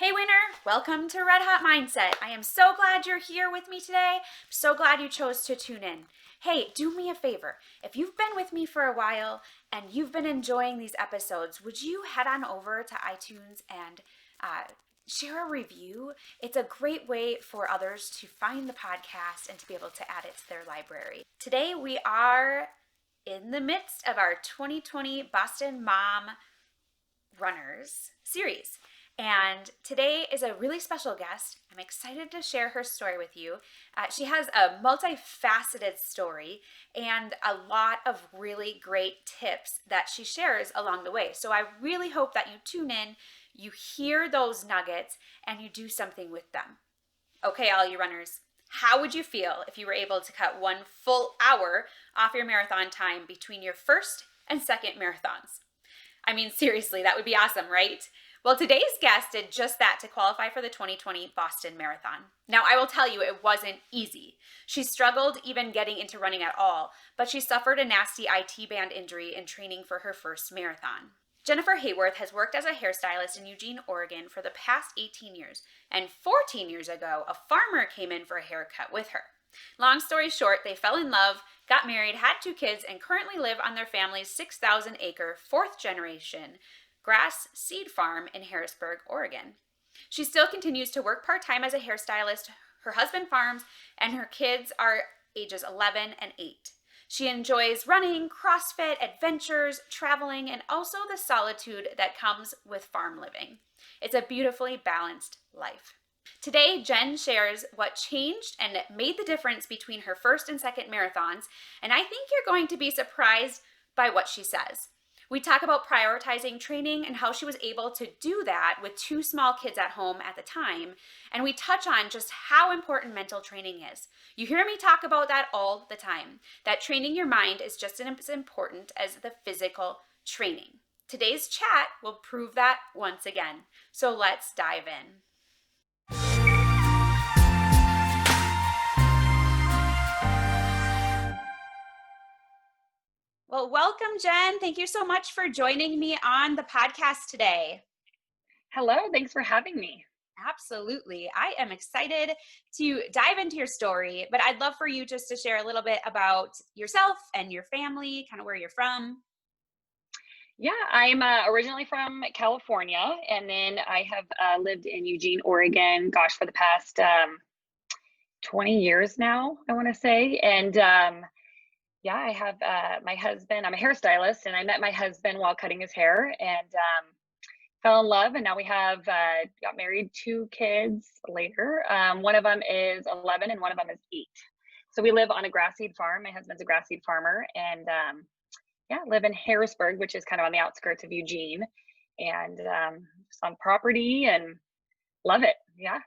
Hey winner, welcome to Red Hot Mindset. I am so glad you're here with me today. I'm so glad you chose to tune in. Hey, do me a favor. If you've been with me for a while and you've been enjoying these episodes, would you head on over to iTunes and share a review? It's a great way for others to find the podcast and to be able to add it to their library. Today we are in the midst of our 2020 Boston Mom Runners series. And today is a really special guest. I'm excited to share her story with you. She has a multifaceted story and a lot of really great tips that she shares along the way. So I really hope that you tune in, you hear those nuggets, and you do something with them. Okay, all you runners, how would you feel if you were able to cut 1 full hour off your marathon time between your first and second marathons? I mean, seriously, that would be awesome, right? Well, today's guest did just that to qualify for the 2020 Boston Marathon. Now, I will tell you, it wasn't easy. She struggled even getting into running at all, but she suffered a nasty IT band injury in training for her first marathon. Jennifer Hayworth has worked as a hairstylist in Eugene, Oregon for the past 18 years, and 14 years ago, a farmer came in for a haircut with her. Long story short, they fell in love, got married, had 2 kids, and currently live on their family's 6,000-acre, fourth-generation grass seed farm in Harrisburg, Oregon. She still continues to work part-time as a hairstylist. Her husband farms, and her kids are ages 11 and 8. She enjoys running, CrossFit, adventures, traveling, and also the solitude that comes with farm living. It's a beautifully balanced life. Today, Jen shares what changed and made the difference between her first and second marathons, and I think you're going to be surprised by what she says. We talk about prioritizing training and how she was able to do that with 2 small kids at home at the time, and we touch on just how important mental training is. You hear me talk about that all the time, that training your mind is just as important as the physical training. Today's chat will prove that once again, so let's dive in. Well, welcome, Jen. Thank you so much for joining me on the podcast today. Hello, thanks for having me. Absolutely. I am excited to dive into your story, but I'd love for you just to share a little bit about yourself and your family, kind of where you're from. Yeah, I'm originally from California, and then I have lived in Eugene, Oregon, gosh, for the past 20 years now, I want to say. And yeah, I have my husband, I'm a hairstylist, and I met my husband while cutting his hair and fell in love. And now we have got married, 2 kids later. One of them is 11 and one of them is 8. So we live on a grass seed farm. My husband's a grass seed farmer, and yeah, live in Harrisburg, which is kind of on the outskirts of Eugene, and just on property and love it. Yeah.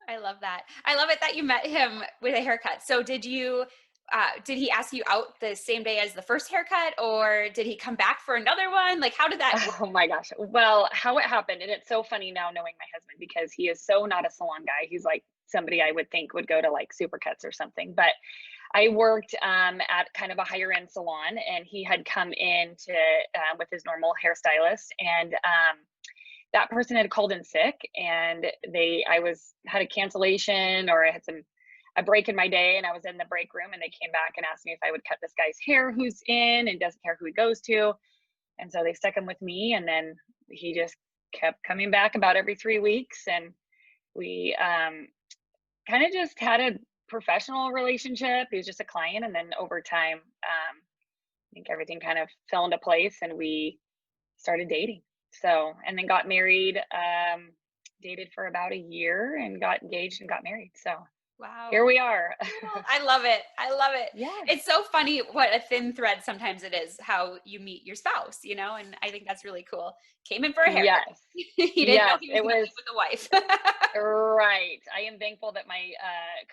I love that. I love it that you met him with a haircut. So did he ask you out the same day as the first haircut, or did he come back for another one? Like, how did that work? Oh my gosh. Well, how it happened, and it's so funny now knowing my husband because he is so not a salon guy. He's like somebody I would think would go to like Supercuts or something. But I worked at kind of a higher end salon, and he had come in to with his normal hairstylist, and that person had called in sick, and had a cancellation, or I had a break in my day, and I was in the break room, and they came back and asked me if I would cut this guy's hair who's in and doesn't care who he goes to. And so they stuck him with me, and then he just kept coming back about every 3 weeks, and we kind of just had a professional relationship. He was just a client, and then over time, I think everything kind of fell into place, and we started dating. So, and then got married, dated for about a year, and got engaged and got married. So Wow. here we are. I love it. I love it. Yeah. It's so funny what a thin thread sometimes it is, how you meet your spouse, and I think that's really cool. Came in for a haircut. Yes. He didn't know he was going to live with a wife. Right. I am thankful that my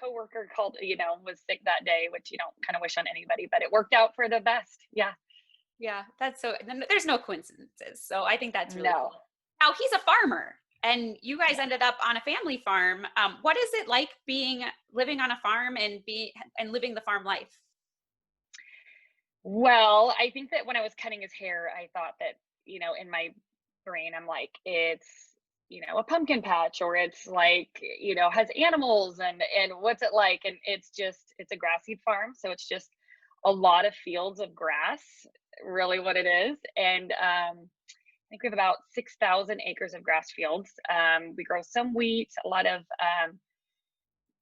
coworker called, was sick that day, which you don't kind of wish on anybody, but it worked out for the best. Yeah. Yeah, there's no coincidences. So I think that's really No. cool. Now he's a farmer, and you guys ended up on a family farm. What is it like living on a farm and living the farm life? Well, I think that when I was cutting his hair, I thought that, in my brain, I'm like, it's, a pumpkin patch, or it's like, has animals, and what's it like? And it's a grass seed farm. So it's just a lot of fields of grass, really what it is. And I think we have about 6,000 acres of grass fields. We grow some wheat, a lot of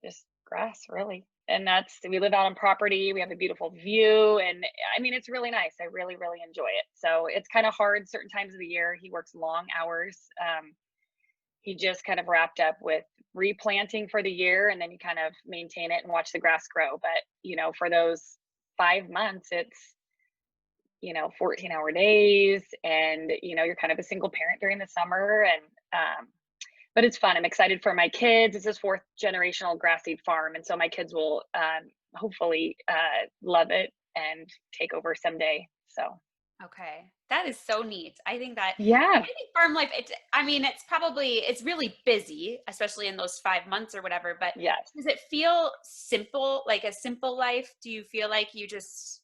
just grass, really. And we live out on property. We have a beautiful view. And I mean, it's really nice. I really, really enjoy it. So it's kind of hard certain times of the year. He works long hours. He just kind of wrapped up with replanting for the year, and then you kind of maintain it and watch the grass grow. But, for those 5 months, it's, 14-hour days, and, you're kind of a single parent during the summer. And, but it's fun. I'm excited for my kids. It's this fourth generational grass seed farm. And so my kids will hopefully love it and take over someday. So, Okay. That is so neat. I yeah, think farm life, it's really busy, especially in those 5 months or whatever, but yes. does it feel simple, like a simple life? Do you feel like you just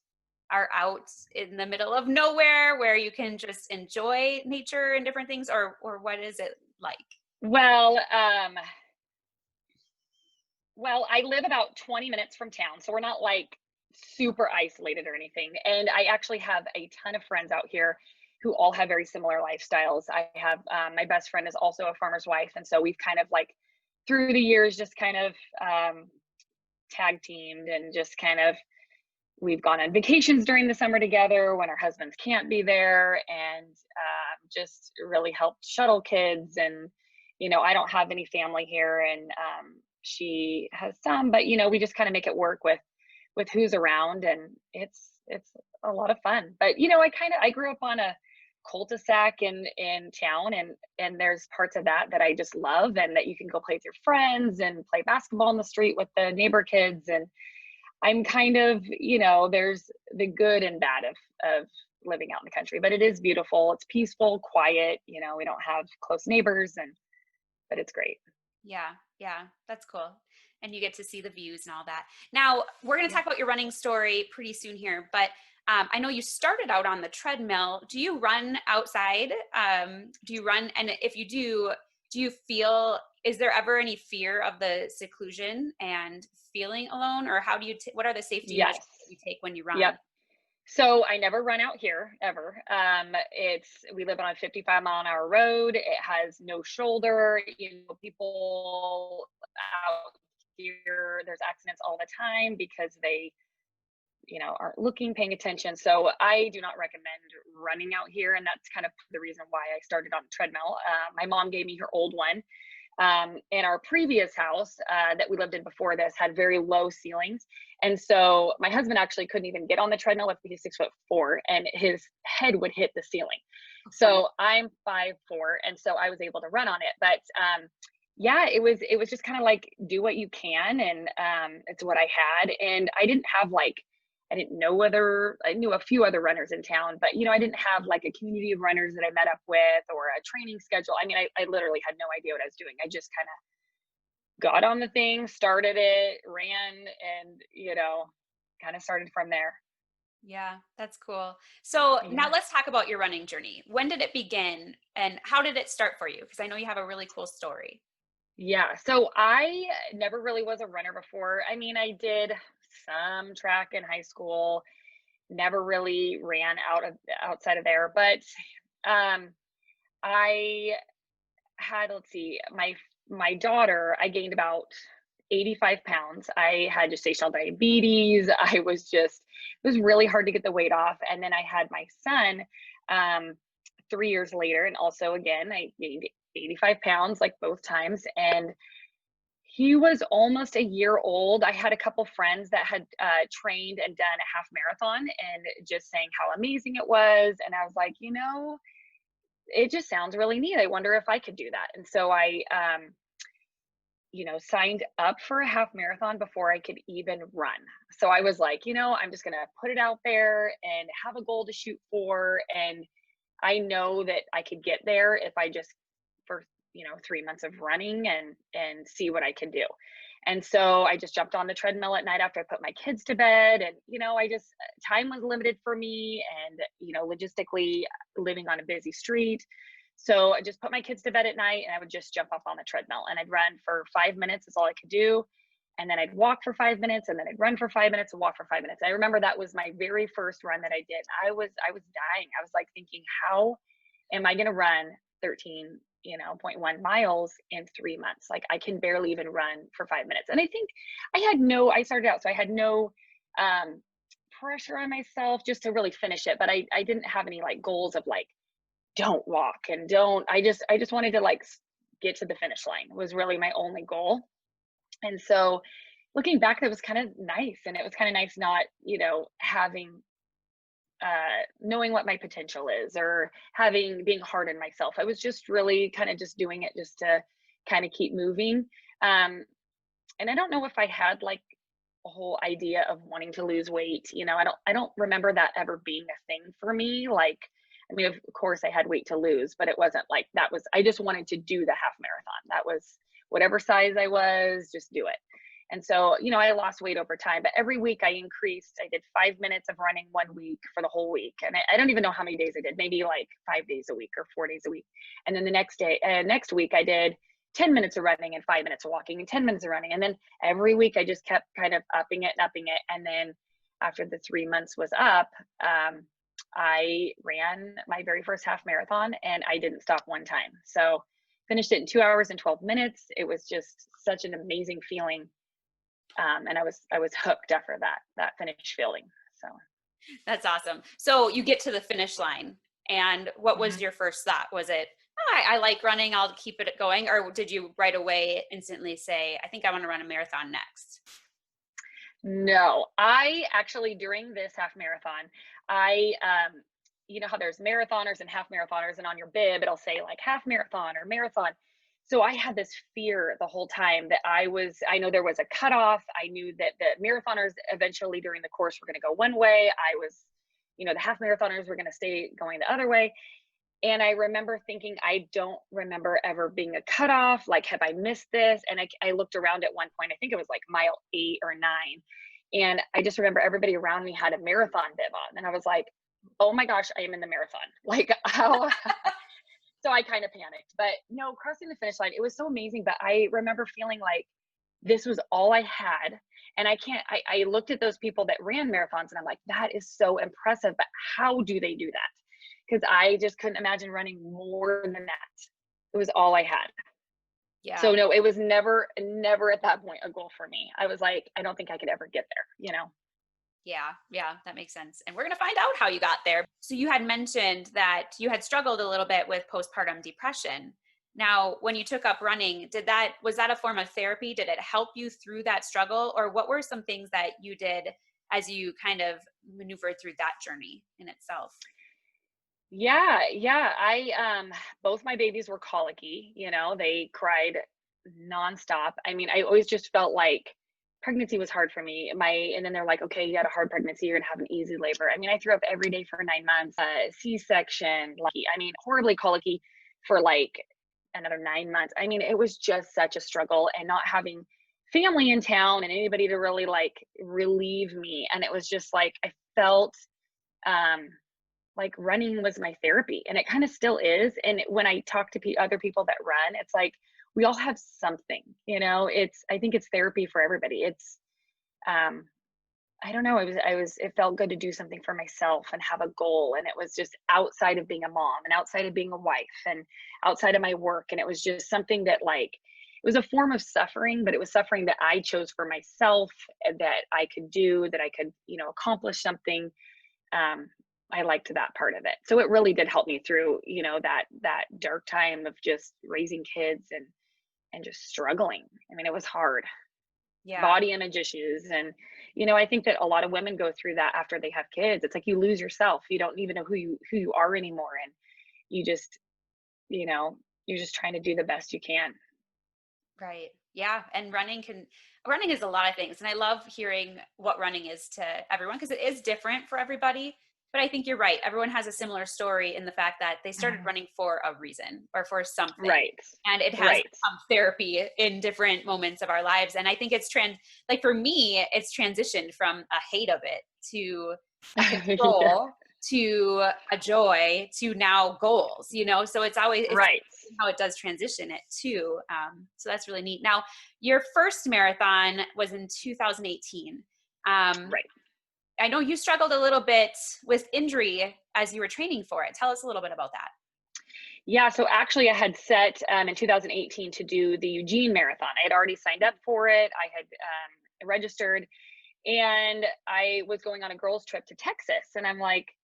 are out in the middle of nowhere where you can just enjoy nature and different things, or what is it like? Well, I live about 20 minutes from town, so we're not like super isolated or anything. And I actually have a ton of friends out here who all have very similar lifestyles. I have my best friend is also a farmer's wife, and so we've kind of like through the years just kind of tag teamed, and just kind of we've gone on vacations during the summer together when our husbands can't be there, and just really helped shuttle kids. And I don't have any family here, and she has some, but we just kind of make it work with who's around, and it's a lot of fun. But I grew up on a cul-de-sac in town, and there's parts of that I just love, and that you can go play with your friends and play basketball in the street with the neighbor kids. And I'm kind of, there's the good and bad of living out in the country, but it is beautiful. It's peaceful, quiet. We don't have close neighbors, but it's great. Yeah, yeah, that's cool. And you get to see the views and all that. Now, we're going to Yeah. talk about your running story pretty soon here, but I know you started out on the treadmill. Do you run outside? Do you run? And if you do you feel, is there ever any fear of the seclusion and feeling alone? Or what are the safety measures Yes. that you take when you Yep. run? So I never run out here ever. We live on a 55-mile-an-hour road. It has no shoulder. People out here, there's accidents all the time because they, aren't looking, paying attention. So I do not recommend running out here, and that's kind of the reason why I started on the treadmill. My mom gave me her old one. In our previous house that we lived in before this had very low ceilings. And so my husband actually couldn't even get on the treadmill if he's 6'4", and his head would hit the ceiling. Okay. So I'm 5'4", and so I was able to run on it. But yeah, it was just kind of like do what you can, and it's what I had. And I knew a few other runners in town, but I didn't have like a community of runners that I met up with, or a training schedule. I mean, I literally had no idea what I was doing. I just kind of got on the thing, started it, ran, and kind of started from there. Yeah, that's cool. So now Yeah. let's talk about your running journey. When did it begin and how did it start for you? Because I know you have a really cool story. Yeah. So I never really was a runner before. I mean, I did some track in high school, never really ran outside of there. But um I had, let's see, my daughter, I gained about 85 pounds. I had gestational diabetes. It was really hard to get the weight off. And then I had my son 3 years later. And also, again, I gained 85 pounds like both times. And he was almost a year old. I had a couple friends that had trained and done a half marathon, and just saying how amazing it was. And I was like, it just sounds really neat. I wonder if I could do that. And so I, signed up for a half marathon before I could even run. So I was like, I'm just going to put it out there and have a goal to shoot for. And I know that I could get there if I just, for 3 months of running, and see what I can do. And so I just jumped on the treadmill at night after I put my kids to bed. And I just, time was limited for me, and logistically living on a busy street. So I just put my kids to bed at night and I would just jump up on the treadmill and I'd run for 5 minutes is all I could do. And then I'd walk for 5 minutes and then I'd run for 5 minutes and walk for 5 minutes. I remember that was my very first run that I did. I was dying. I was like thinking, how am I going to run 13, 0.1 miles in 3 months? Like I can barely even run for 5 minutes. And I think I started out, so I had no pressure on myself just to really finish it. But I didn't have any like goals of like, don't walk and I just wanted to like get to the finish line was really my only goal. And so looking back, that was kind of nice. And it was kind of nice not, having knowing what my potential is or being hard on myself. I was just really kind of just doing it just to kind of keep moving. And I don't know if I had like a whole idea of wanting to lose weight. I don't remember that ever being a thing for me. Like, I mean, of course I had weight to lose, but it wasn't like I just wanted to do the half marathon. That was whatever size I was, just do it. And so, I lost weight over time, but every week I increased. I did 5 minutes of running one week for the whole week. And I don't even know how many days I did, maybe like 5 days a week or 4 days a week. And then the next week I did 10 minutes of running and 5 minutes of walking and 10 minutes of running. And then every week I just kept kind of upping it and upping it. And then after the 3 months was up, I ran my very first half marathon and I didn't stop one time. So finished it in 2 hours and 12 minutes. It was just such an amazing feeling. And I was hooked after that finish feeling. So That's awesome. So you get to the finish line, and what was Mhm. your first thought? Was it, oh, I like running, I'll keep it going? Or did you right away instantly say, I think I want to run a marathon next? No, I actually during this half marathon, I you know how there's marathoners and half marathoners, and on your bib it'll say like half marathon or marathon. So I had this fear the whole time that I know there was a cutoff. I knew that the marathoners eventually during the course were going to go one way. The half marathoners were going to stay going the other way. And I remember thinking, I don't remember ever being a cutoff. Like, have I missed this? And I looked around at one point, I think it was like mile 8 or 9. And I just remember everybody around me had a marathon bib on. And I was like, oh my gosh, I am in the marathon. Like, how? So I kind of panicked. But no, crossing the finish line, it was so amazing. But I remember feeling like this was all I had. And I looked at those people that ran marathons and I'm like, that is so impressive. But how do they do that? Because I just couldn't imagine running more than that. It was all I had. Yeah. So no, it was never at that point a goal for me. I was like, I don't think I could ever get there. Yeah, that makes sense. And we're going to find out how you got there. So you had mentioned that you had struggled a little bit with postpartum depression. Now, when you took up running, was that a form of therapy? Did it help you through that struggle? Or what were some things that you did as you kind of maneuvered through that journey in itself? Yeah. Both my babies were colicky, they cried nonstop. I mean, I always just felt like pregnancy was hard for me. And then they're like, okay, you had a hard pregnancy, you're gonna have an easy labor. I mean, I threw up every day for 9 months, C-section, horribly colicky for like another 9 months. I mean, it was just such a struggle and not having family in town and anybody to really like relieve me. And it was just like, I felt, um, like running was my therapy and it kind of still is. And when I talk to other people that run, it's like we all have something, I think it's therapy for everybody. It's I don't know, it felt good to do something for myself and have a goal, and it was just outside of being a mom and outside of being a wife and outside of my work, and it was just something that like it was a form of suffering, but it was suffering that I chose for myself, that I could do, that I could accomplish something. I liked that part of it. So it really did help me through, that dark time of just raising kids and just struggling. I mean, it was hard. Yeah. Body image issues. And, I think that a lot of women go through that after they have kids. It's like you lose yourself. You don't even know who you are anymore. And you just, you're just trying to do the best you can. Right. Yeah. And running is a lot of things. And I love hearing what running is to everyone because it is different for everybody. But I think you're right. Everyone has a similar story in the fact that they started Mhm. running for a reason or for something. Right. And it has Right. become therapy in different moments of our lives. And I think like for me, it's transitioned from a hate of it to a Yeah. control to a joy to now goals, so it's always, it's Right. how it does transition it too. So that's really neat. Now, your first marathon was in 2018. Right. I know you struggled a little bit with injury as you were training for it. Tell us a little bit about that. Yeah, so actually I had set in 2018 to do the Eugene Marathon. I had already signed up for it. I had registered, and I was going on a girls' trip to Texas. And I'm like,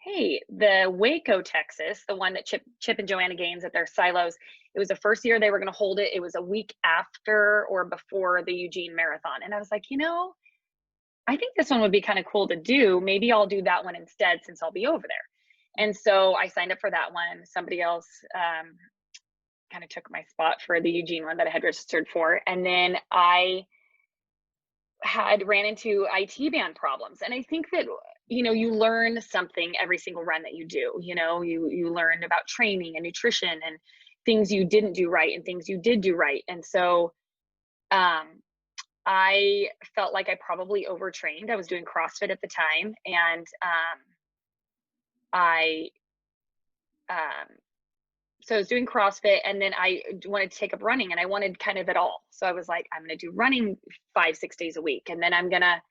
hey, the Waco, Texas, the one that Chip and Joanna Gaines at their silos, it was the first year they were going to hold it. It was a week after or before the Eugene Marathon. And I was like, I think this one would be kind of cool to do. Maybe I'll do that one instead since I'll be over there. And so I signed up for that one. Somebody else kind of took my spot for the Eugene one that I had registered for. And then I had ran into IT band problems. And I think that, you learn something every single run that you do. You learn about training and nutrition and things you didn't do right and things you did do right. And so I felt like I probably overtrained. I was doing CrossFit at the time, and I so I was doing CrossFit, and then I wanted to take up running, and I wanted kind of it all. So I was like, I'm going to do running 5-6 days a week, and then I'm going to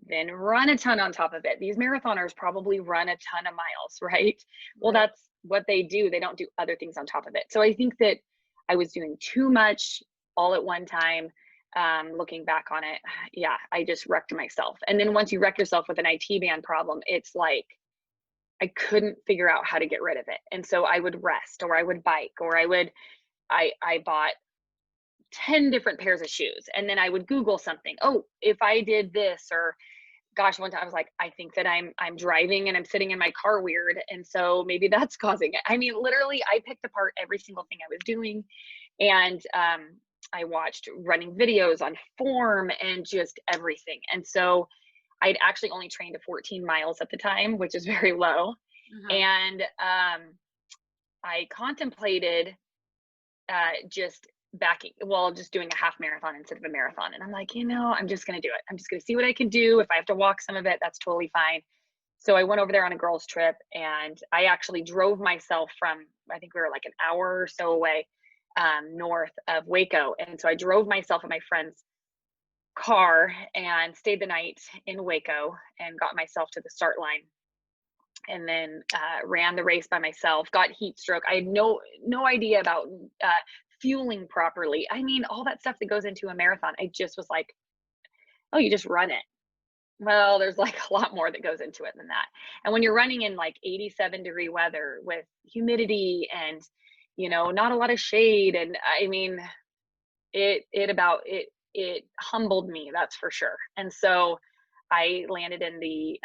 then run a ton on top of it. These marathoners probably run a ton of miles, right? Well, Right. that's what they do. They don't do other things on top of it. So I think that I was doing too much all at one time. Looking back on it, yeah, I just wrecked myself. And then once you wreck yourself with an IT band problem, it's like I couldn't figure out how to get rid of it. And so I would rest, or I would bike, or I bought 10 different pairs of shoes, and then I would Google something. Oh, if I did this, or gosh, one time I was like, I think that I'm driving and I'm sitting in my car weird, and so maybe that's causing it. I mean, literally, I picked apart every single thing I was doing, and I watched running videos on form and just everything. And so I'd actually only trained to 14 miles at the time, which is very low. Uh-huh. And I contemplated just just doing a half marathon instead of a marathon. And I'm like, I'm just going to do it. I'm just going to see what I can do. If I have to walk some of it, that's totally fine. So I went over there on a girls' trip, and I actually drove myself from, I think we were like an hour or so away north of Waco. And so I drove myself in my friend's car and stayed the night in Waco and got myself to the start line, and then ran the race by myself, got heat stroke. I had no idea about fueling properly. I mean, all that stuff that goes into a marathon. I just was like, oh, you just run it. Well, there's like a lot more that goes into it than that. And when you're running in like 87-degree weather with humidity and, not a lot of shade. And I mean, it humbled me, that's for sure. And so I landed in the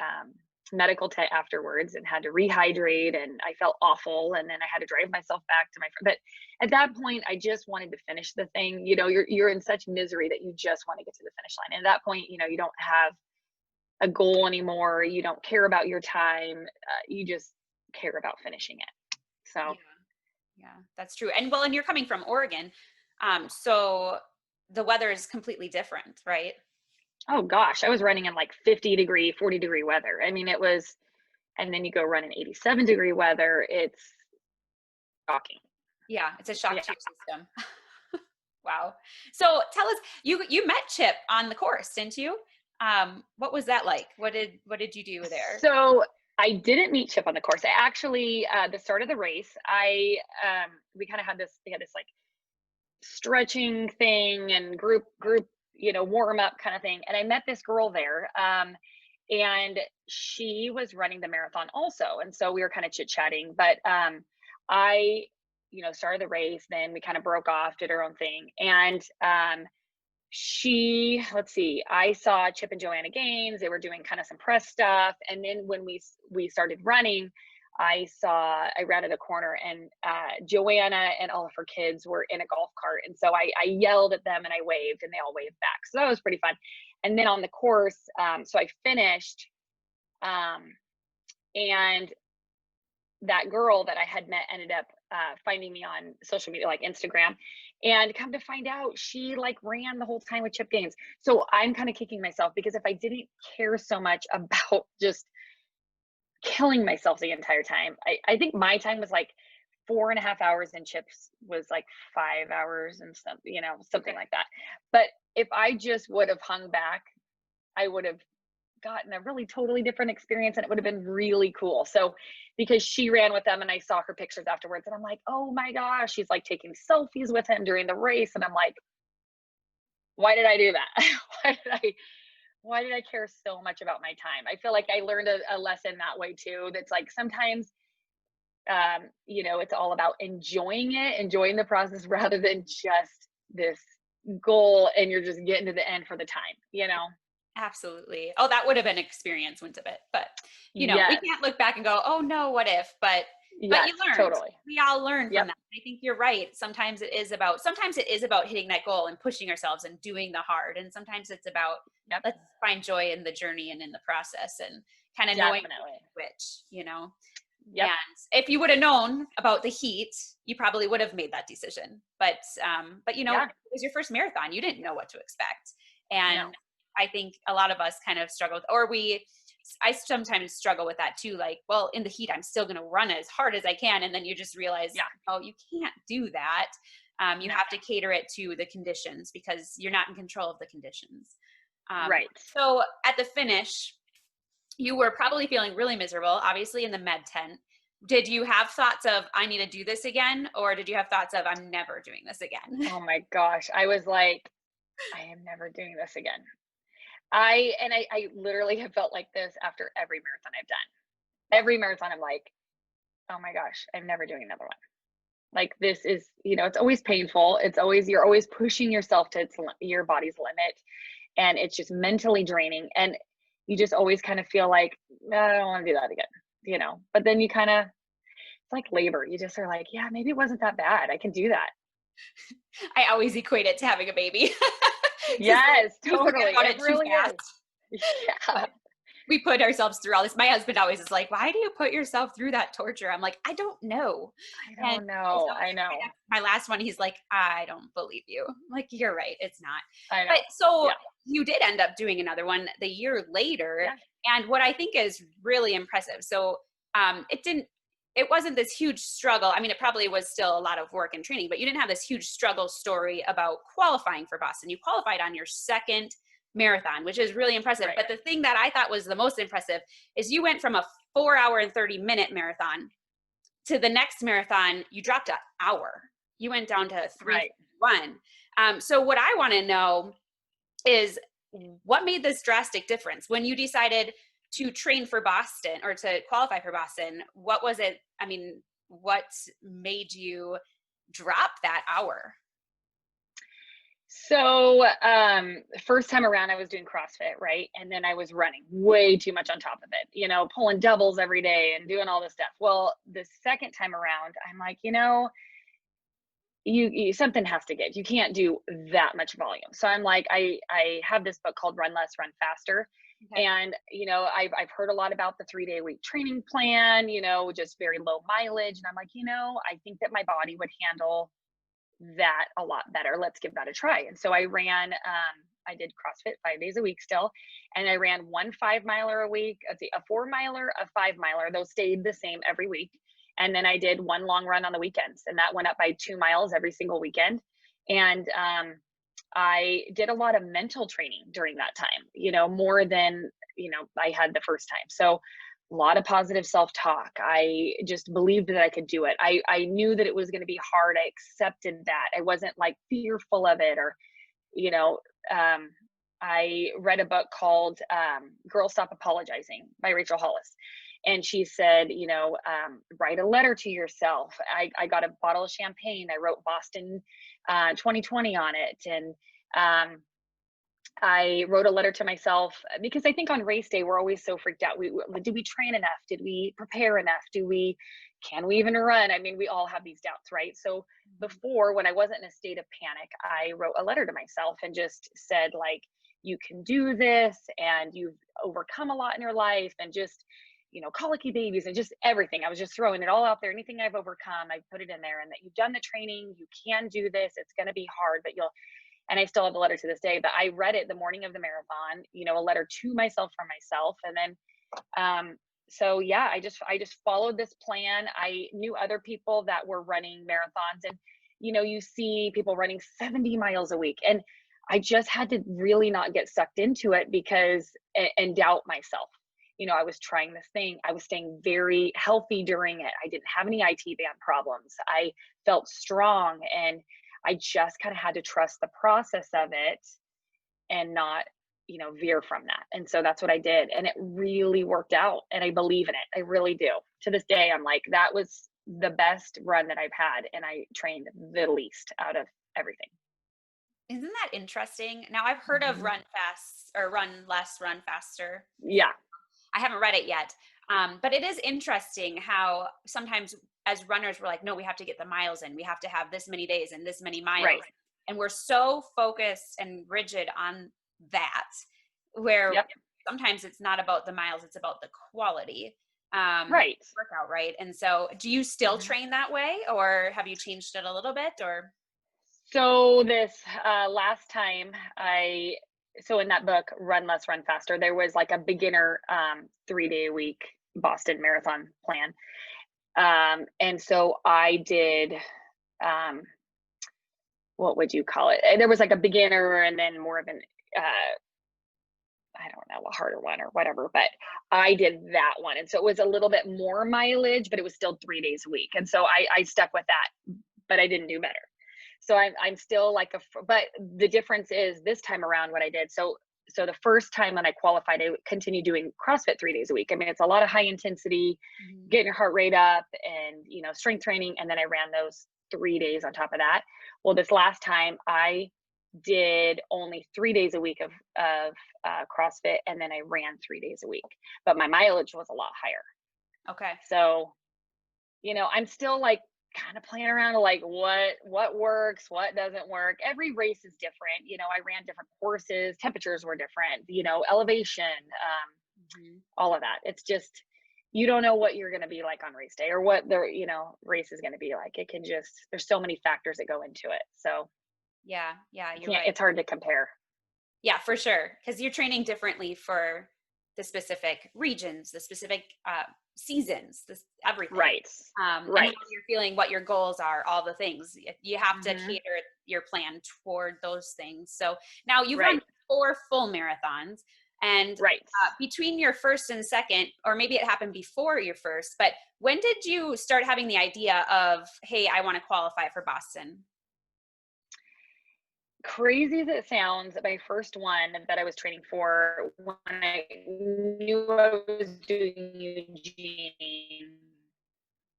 medical tent afterwards and had to rehydrate, and I felt awful. And then I had to drive myself back to my friend. But at that point, I just wanted to finish the thing. You're in such misery that you just want to get to the finish line. And at that point, you don't have a goal anymore. You don't care about your time. You just care about finishing it. Yeah. So, Yeah, that's true. And you're coming from Oregon. So the weather is completely different, right? oh gosh, I was running in like 50-degree, 40-degree weather. I mean, it was, and then you go run in 87-degree weather. It's shocking. Yeah, it's a shock Yeah. to your system. Wow. So tell us, you met Chip on the course, didn't you? What was that like? What did you do there? So I didn't meet Chip on the course. I actually, the start of the race, we kind of we had this like stretching thing and group, warm up kind of thing. And I met this girl there. And she was running the marathon also. And so we were kind of chit chatting, but, I, started the race, then we kind of broke off, did our own thing. And, let's see, I saw Chip and Joanna Gaines. They were doing kind of some press stuff. And then when we started running, I ran at a corner, and Joanna and all of her kids were in a golf cart. And so I yelled at them and I waved, and they all waved back. So that was pretty fun. And then on the course, so I finished, and that girl that I had met ended up finding me on social media, like Instagram, and come to find out she like ran the whole time with Chip Gaines. So I'm kind of kicking myself, because if I didn't care so much about just killing myself the entire time. I think my time was like 4.5 hours, and chips was like 5 hours and stuff, something Okay. like that. But if I just would have hung back, I would have gotten a really totally different experience, and it would have been really cool. So because she ran with them and I saw her pictures afterwards, and I'm like, oh my gosh, she's like taking selfies with him during the race. And I'm like, why did I do that? why did I care so much about my time? I feel like I learned a lesson that way too. That's like sometimes it's all about enjoying the process rather than just this goal, and you're just getting to the end for the time. Absolutely. Oh, that would have been an experience, wouldn't it? But we Yes. can't look back and go, "Oh no, what if?" But you Yes, learned. totally. We all learn from Yep. that. I think you're right. Sometimes it is about hitting that goal and pushing ourselves and doing the hard. And sometimes it's about Yep. let's find joy in the journey and in the process and kind of knowing Definitely. which. Yep. And if you would have known about the heat, you probably would have made that decision. But Yeah. it was your first marathon. You didn't know what to expect. And No. I think a lot of us kind of struggled, I sometimes struggle with that too. Like, well, in the heat, I'm still going to run as hard as I can. And then you just realize, Yeah. oh, you can't do that. You No. have to cater it to the conditions because you're not in control of the conditions. Right. So at the finish, you were probably feeling really miserable, obviously in the med tent. Did you have thoughts of, I need to do this again? Or did you have thoughts of, I'm never doing this again? Oh my gosh. I was like, I am never doing this again. I literally have felt like this after every marathon I've done. Yeah. Every marathon, I'm like, oh my gosh, I'm never doing another one. Like this is, it's always painful. You're always pushing yourself to your body's limit, and it's just mentally draining. And you just always kind of feel like, "No, I don't want to do that again. But then it's like labor. You just are like, yeah, maybe it wasn't that bad. I can do that. I always equate it to having a baby because Yes, we forget totally. about It it too really fast. is. Yeah. But we put ourselves through all this. My husband always is like, why do you put yourself through that torture? I'm like, I don't know. I And don't know. so I right know. after my last one, he's like, I don't believe you. I'm like, you're right. It's not. I But know. so Yeah. you did end up doing another one the year later. Yeah. And what I think is really impressive. So it wasn't this huge struggle. I mean, it probably was still a lot of work and training, but you didn't have this huge struggle story about qualifying for Boston. You qualified on your second marathon, which is really impressive. Right. But the thing that I thought was the most impressive is you went from a 4 hour and 30-minute marathon to the next marathon, you dropped an hour. You went down to Right. 3:51. So what I want to know is what made this drastic difference when you decided to train for Boston or to qualify for Boston? What was it? I mean, what made you drop that hour? So, first time around, I was doing CrossFit, right? And then I was running way too much on top of it, pulling doubles every day and doing all this stuff. Well, the second time around, I'm like, you something has to give. You can't do that much volume. So I'm like, I have this book called Run Less, Run Faster. Okay. And I've heard a lot about the 3-day week training plan, just very low mileage. And I'm like, I think that my body would handle that a lot better. Let's give that a try. And so I did CrossFit 5 days a week still. And I ran one 5 miler a week, a 4 miler, a 5 miler. Those stayed the same every week. And then I did one long run on the weekends, and that went up by 2 miles every single weekend. And I did a lot of mental training during that time, more than, I had the first time. So a lot of positive self-talk. I just believed that I could do it. I knew that it was going to be hard. I accepted that. I wasn't like fearful of it, or, you know, um, I read a book called Girl Stop Apologizing by Rachel Hollis. And she said, write a letter to yourself. I got a bottle of champagne. I wrote Boston 2020 on it. And I wrote a letter to myself because I think on race day, we're always so freaked out. Did we train enough? Did we prepare enough? Can we even run? I mean, we all have these doubts, right? So before, when I wasn't in a state of panic, I wrote a letter to myself and just said, like, you can do this, and you've overcome a lot in your life, and just, colicky babies and just everything. I was just throwing it all out there. Anything I've overcome, I put it in there, and that you've done the training, you can do this. It's going to be hard, but and I still have the letter to this day, but I read it the morning of the marathon, a letter to myself from myself. And then so yeah, I just followed this plan. I knew other people that were running marathons, and you see people running 70 miles a week, and I just had to really not get sucked into it because and doubt myself. I was trying this thing. I was staying very healthy during it. I didn't have any IT band problems. I felt strong, and I just kind of had to trust the process of it and not veer from that. And so that's what I did, and it really worked out, and I believe in it. I really do. To this day, I'm like, that was the best run that I've had, and I trained the least out of everything. Isn't that interesting? Now I've heard of Mhm. run fast or run less, run faster. Yeah. I haven't read it yet. But it is interesting how sometimes as runners, we're like, no, we have to get the miles in. We have to have this many days and this many miles. Right. And we're so focused and rigid on that, where Yep. sometimes it's not about the miles, it's about the quality Right. workout, right? And so do you still Mhm. train that way, or have you changed it a little bit? Or So this last time so in that book, Run Less, Run Faster, there was like a beginner 3-day a week Boston Marathon plan. And so I did, um, what would you call it? There was like a beginner and then more of an, I don't know, a harder one or whatever, but I did that one. And so it was a little bit more mileage, but it was still 3 days a week. And so I stuck with that, but I didn't do better. So I'm still like but the difference is this time around what I did. So the first time when I qualified, I continued doing CrossFit 3 days a week. I mean, it's a lot of high intensity, Mhm. getting your heart rate up and, strength training. And then I ran those 3 days on top of that. Well, this last time I did only 3 days a week of CrossFit. And then I ran 3 days a week, but my mileage was a lot higher. Okay. So I'm still like kind of playing around to like what works, what doesn't work. Every race is different. I ran different courses, temperatures were different, elevation, Mhm. all of that. It's just you don't know what you're going to be like on race day or what the race is going to be like. It can just there's so many factors that go into it. So Yeah, yeah, you you're can't right. it's hard to compare. Yeah, for sure. Because you're training differently for the specific regions, the specific seasons, this everything. Right. And how Right. you're feeling, what your goals are, all the things. You have to Mhm. cater your plan toward those things. So now you've run Right. 4 full marathons, and Right. between your first and second, or maybe it happened before your first, but when did you start having the idea of, hey, I want to qualify for Boston? Crazy as it sounds, my first one that I was training for when I knew I was doing Eugene,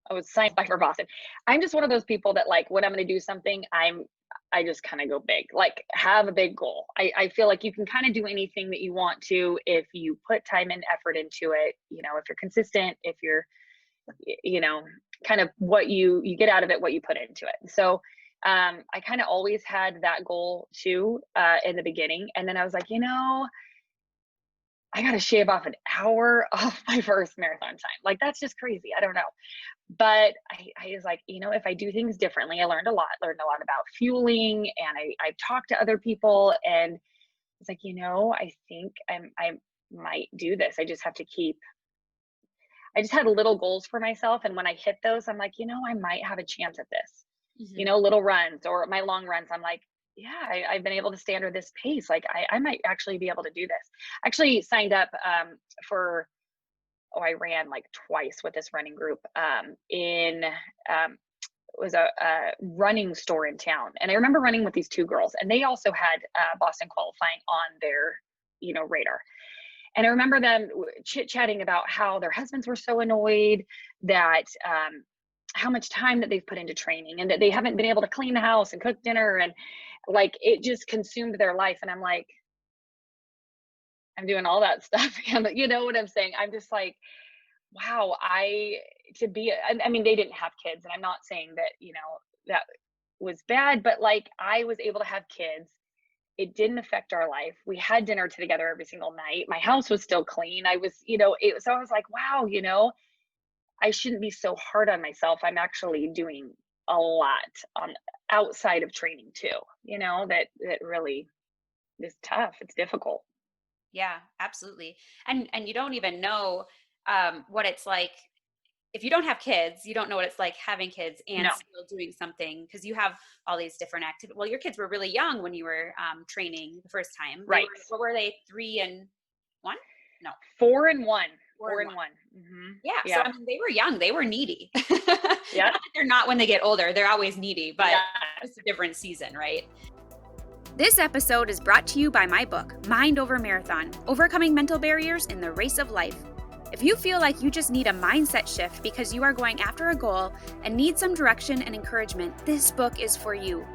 I was signed by for Boston. I'm just one of those people that like when I'm going to do something, I just kind of go big, like have a big goal. I feel like you can kind of do anything that you want to if you put time and effort into it. If you're consistent, if you're you know kind of what you get out of it, what you put into it. So I kind of always had that goal too in the beginning, and then I was like, I got to shave off an hour off my first marathon time. Like that's just crazy. I don't know, but I was like, if I do things differently, I learned a lot about fueling, and I talked to other people, and it's like, I think I might do this. I just had little goals for myself. And when I hit those, I'm like, I might have a chance at this, Hmm. little runs or my long runs. I'm like, yeah, I've been able to stay under this pace. Like I might actually be able to do this. Actually signed up for, I ran like twice with this running group in, um, it was a running store in town. And I remember running with these two girls, and they also had Boston qualifying on their, radar. And I remember them chit chatting about how their husbands were so annoyed that how much time that they've put into training and that they haven't been able to clean the house and cook dinner, and like it just consumed their life. And I'm like, I'm doing all that stuff. You know what I'm saying? I'm just like, wow, I mean, they didn't have kids, and I'm not saying that, that was bad, but like I was able to have kids. It didn't affect our life. We had dinner together every single night. My house was still clean. So I was like, wow, I shouldn't be so hard on myself. I'm actually doing a lot on outside of training too, that really is tough. It's difficult. Yeah, absolutely. And you don't even know. what it's like. If you don't have kids, you don't know what it's like having kids and No, still doing something, because you have all these different activities. Well, your kids were really young when you were training the first time. They were, right. what were they, 3 and 1? No, 4 and 1. four Four and and one. one. Mm-hmm. Yeah. So, Yeah. I mean, they were young, they were needy. Not Yep. that they're not when they get older, they're always needy, but Yeah. it's a different season, right? This episode is brought to you by my book, Mind Over Marathon, Overcoming Mental Barriers in the Race of Life. If you feel like you just need a mindset shift because you are going after a goal and need some direction and encouragement, this book is for you.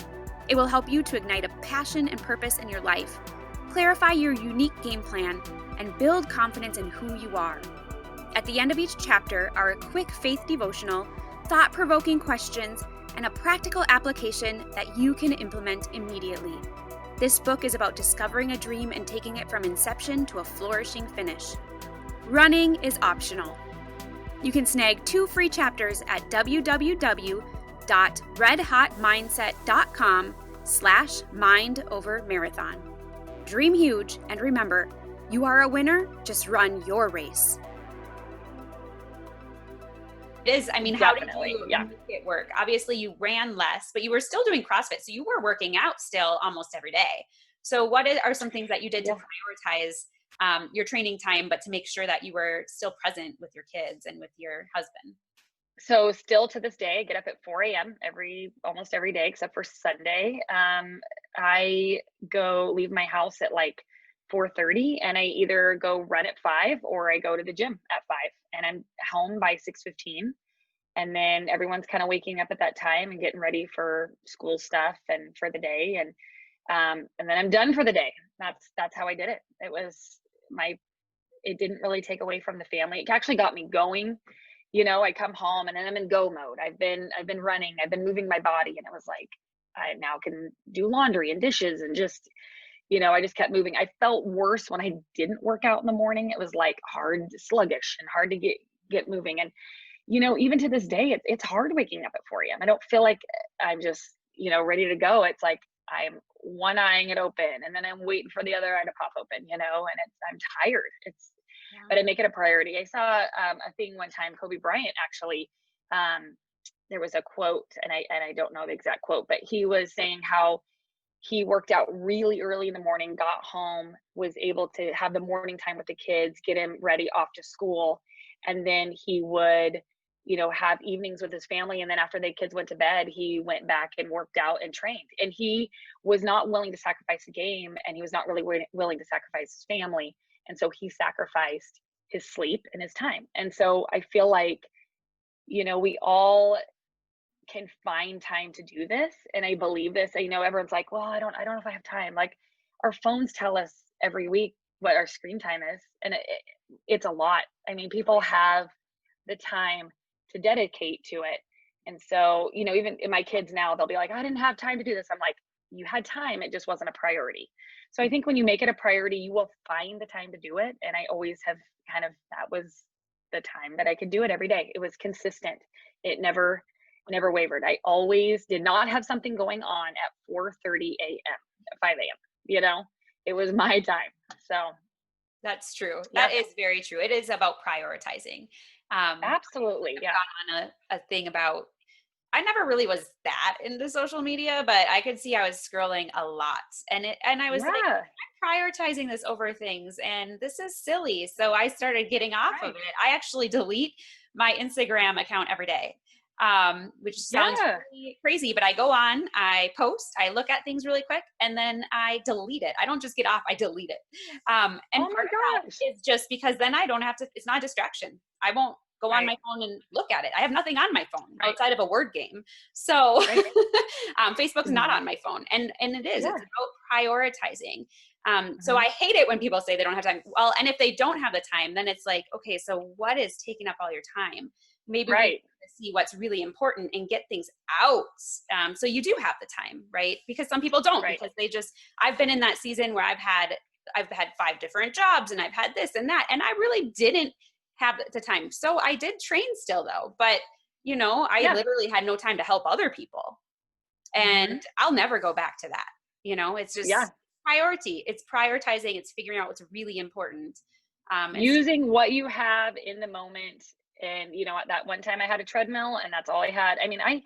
It will help you to ignite a passion and purpose in your life, clarify your unique game plan, and build confidence in who you are. At the end of each chapter are a quick faith devotional, thought-provoking questions, and a practical application that you can implement immediately. This book is about discovering a dream and taking it from inception to a flourishing finish. Running is optional. You can snag 2 free chapters at www.redhotmindset.com/mindovermarathon. Dream huge, and remember, you are a winner, just run your race. It is, I mean, how did Definitely. you Yeah. make it work? Obviously, you ran less, but you were still doing CrossFit, so you were working out still almost every day. So what are some things that you did to prioritize your training time, but to make sure that you were still present with your kids and with your husband? So still to this day, I get up at 4 a.m. almost every day except for Sunday. I leave my house at like 4:30, and I either go run at 5 or I go to the gym at 5, and I'm home by 6:15. And then everyone's kind of waking up at that time and getting ready for school stuff and for the day. And then I'm done for the day. That's how I did it. It didn't really take away from the family. It actually got me going. I come home and then I'm in go mode. I've been running, I've been moving my body, and it was like I now can do laundry and dishes and just, I just kept moving. I felt worse when I didn't work out in the morning. It was like sluggish and hard to get moving. And even to this day, it's hard waking up at 4 a.m. I don't feel like I'm just, ready to go. It's like I'm one eyeing it open and then I'm waiting for the other eye to pop open, and I'm tired. But I make it a priority. I saw a thing one time, Kobe Bryant actually, there was a quote, and I don't know the exact quote, but he was saying how he worked out really early in the morning, got home, was able to have the morning time with the kids, get him ready off to school, and then he would, have evenings with his family. And then after the kids went to bed, he went back and worked out and trained. And he was not willing to sacrifice the game, and he was not really willing to sacrifice his family. And so he sacrificed his sleep and his time. And so I feel like, we all can find time to do this. And I believe this. Everyone's like, well, I don't know if I have time. Like, our phones tell us every week what our screen time is. And it's a lot. I mean, people have the time to dedicate to it. And so, even in my kids now, they'll be like, I didn't have time to do this. I'm like, you had time. It just wasn't a priority. So I think when you make it a priority, you will find the time to do it. And I always have that was the time that I could do it every day. It was consistent. It never wavered. I always did not have something going on at 4:30 a.m., at 5 a.m. It was my time. So That's true. yep. That is very true. It is about prioritizing. Absolutely. I've Yeah. gone on a thing about, I never really was that into social media, but I could see I was scrolling a lot, and I was like, Yeah. I'm prioritizing this over things, and this is silly. So I started getting off of Right. it. I actually delete my Instagram account every day, which sounds Yeah. really crazy, but I go on, I post, I look at things really quick, and then I delete it. I don't just get off, I delete it. And Oh part my of that gosh. is just because then I don't have to, it's not a distraction. I won't go on Right. my phone and look at it. I have nothing on my phone Right. outside of a word game. So Right. Facebook's not on my phone. And it is, Yeah. it's about prioritizing. So Mhm. I hate it when people say they don't have time. Well, and if they don't have the time, then it's like, okay, so what is taking up all your time? Maybe we Right. need to see what's really important and get things out. So you do have the time, right? Because some people don't, Right. because I've been in that season where I've had 5 different jobs and I've had this and that, and I really didn't have the time. So I did train still though, but I Yeah. literally had no time to help other people. And Mhm. I'll never go back to that. It's Yeah. just priority. It's prioritizing. It's figuring out what's really important. And so, Using what you have in the moment. And, at that one time I had a treadmill and that's all I had. I mean, I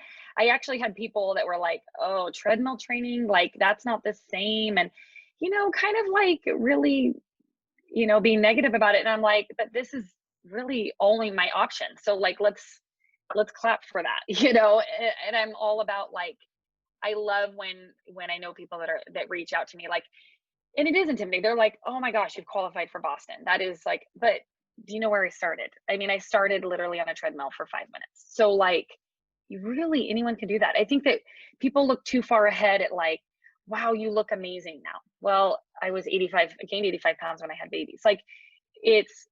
actually had people that were like, oh, treadmill training, like that's not the same. And, kind of like really, being negative about it. And I'm like, but this is really only my option. So like, let's clap for that, and I'm all about like, I love when I know people that reach out to me, like, and it is intimidating. They're like, "Oh my gosh, you've qualified for Boston." That is like, but do you know where I started? I mean, I started literally on a treadmill for 5 minutes. So like, anyone can do that. I think that people look too far ahead at like, wow, you look amazing now. Well, I gained 85 pounds when I had babies. Like, it's